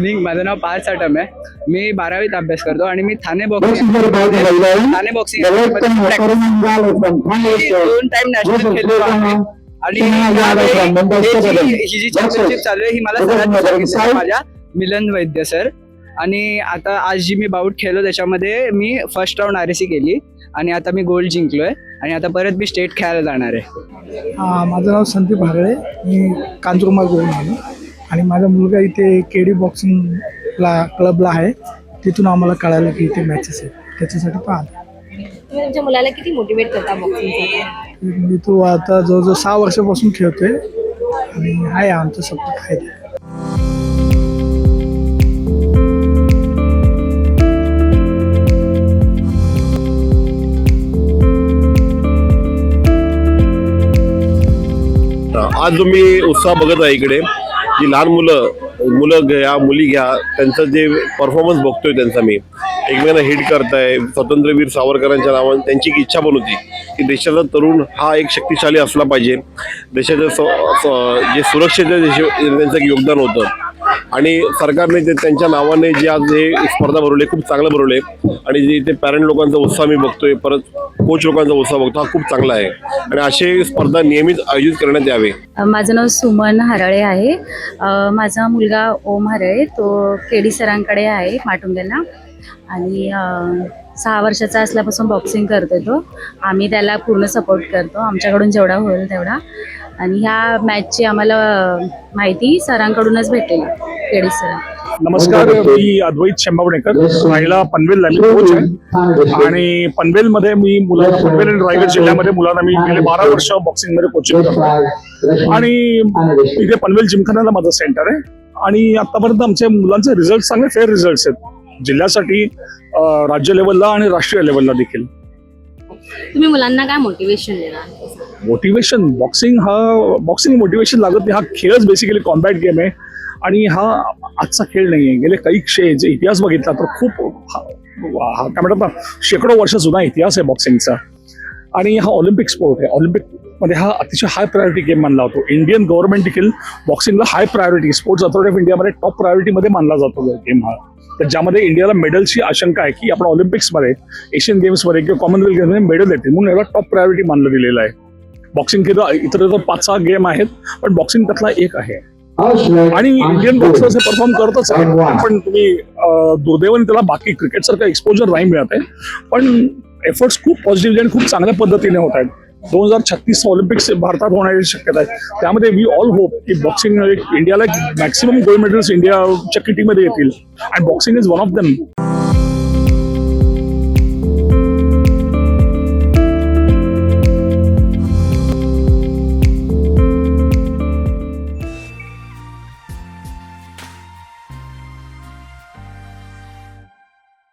Evening. माझं नाव पार्थ साटम आहे. मी 12वीत अभ्यास करतो आणि मी ठाणे बॉक्सिंग 2 टाइम नॅशनल खेळलो आहे. आणि ही जी चॅम्पियनशिप चालू आहे ही मला सरांनी सांगितलं, माझ्या मिलन वैद्य सर. आणि आता आज जी मी बाउट खेळलो त्याच्यामध्ये मी फर्स्ट राऊंड RAC केली आणि आता मी गोल्ड जिंकलोय आणि आता परत मी स्टेट खेळायला जाणार आहे. माझं नाव संदीप भागळे. मी कांजूरमार्ग घेऊन आलो आणि माझा मुलगा इथे KD बॉक्सिंगला क्लबला आहे. तिथून आम्हाला कळालं की इथे मॅचेस आहेत, त्याच्यासाठी पाहतो. तुम्ही तुमच्या मुलाला किती मोटिवेट करता बॉक्सिंगसाठी? मी तो आता जवळजवळ 6 वर्षापासून खेळतोय आणि आहे आमचं सपोर्ट आहे. आज जो मी उत्साह बघत आहे इकडे, जी लहान मुलं घ्या मुली घ्या, त्यांचं जे परफॉर्मन्स बघतोय त्यांचा, मी एकमेकांना हिट करताय. स्वातंत्र्यवीर सावरकरांच्या नावाने त्यांची एक इच्छा पण होती की देशाचा तरुण हा एक शक्तिशाली असला पाहिजे. देशाच्या जे सुरक्षेचं त्यांचं एक योगदान होतं आणि सरकारने ते त्यांच्या नावाने जे आज हे स्पर्धा भरवली खूप चांगलं भरवले. आणि जे इथे पॅरेंट लोकांचा उत्साह मी बघतोय, परत कोच लोकांचा उत्साह बघतो, हा खूप चांगला आहे आणि असे स्पर्धा नियमित आयोजित करण्यात यावे. माझं नाव सुमन हरळे आहे. माझा मुलगा ओम हरळे तो KD सरांकडे आहे माटुंग्याला आणि 6 वर्षाचा असल्यापासून बॉक्सिंग करतो तो. आम्ही त्याला पूर्ण सपोर्ट करतो आमच्याकडून जेवढा होईल तेवढा. आणि ह्या मॅचची आम्हाला माहिती सरांकडूनच भेटेल, KD सर. नमस्कार, मी अद्वैत शेंबावडेकर. राहिला पनवेलला मी कोच आहे आणि पनवेलमध्ये मी पनवेल आणि रायगड जिल्ह्यामध्ये मुलांना मी गेले 12 वर्ष बॉक्सिंगमध्ये कोचिंग करतो आणि इथे पनवेल जिमखान्याला माझं सेंटर आहे. आणि आतापर्यंत आमच्या मुलांचे रिझल्ट चांगले फेअर रिझल्ट्स आहेत जिल्ह्यासाठी, राज्य लेवलला आणि राष्ट्रीय लेवलला देखील. तुम्ही मुलांना काय मोटिवेशन देणार? मोटिवेशन, बॉक्सिंग मोटिवेशन लागत नाही. हा खेळच बेसिकली कॉम्बॅट गेम आहे आणि हा आजचा खेळ नाही आहे. गेले काही जे इतिहास बघितला तर खूप काय म्हणतात ना, शेकडो वर्ष जुना इतिहास आहे बॉक्सिंगचा. आणि हा ऑलिम्पिक स्पोर्ट आहे. ऑलिम्पिकमध्ये हा अतिशय हाय प्रायोरिटी गेम मानला जातो. इंडियन गव्हर्नमेंट देखील बॉक्सिंगला high priority, sports authority of इंडियामध्ये टॉप प्रायोरिटीमध्ये मानला जातो गेम हा. तर ज्यामध्ये इंडियाला मेडलची आशंका आहे की आपण ऑलिम्पिक्समध्ये, एशियन गेम्समध्ये किंवा कॉमनवेल्थ गेम्समध्ये मेडल येतील, म्हणून याला टॉप प्रायोरिटी मानलं गेलेलं आहे. बॉक्सिंग खेळ इतर 5-6 गेम आहेत पण बॉक्सिंग त्यातला एक आहे आणि इंडियन बॉक्सर्स हे परफॉर्म करतच आहे. पण तुम्ही दुर्दैवाने त्याला बाकी क्रिकेट सारखं एक्सपोजर नाही मिळत आहे. पण एफर्ट्स खूप पॉझिटिव्हली आणि खूप चांगल्या पद्धतीने होत आहेत. 2036 ऑलिम्पिक्स भारतात होण्याची शक्यता आहे. त्यामध्ये वी ऑल होप की बॉक्सिंग इंडियाला मॅक्सिमम गोल्ड मेडल्स इंडियाच्या किटीमध्ये येतील आणि boxing is one of them.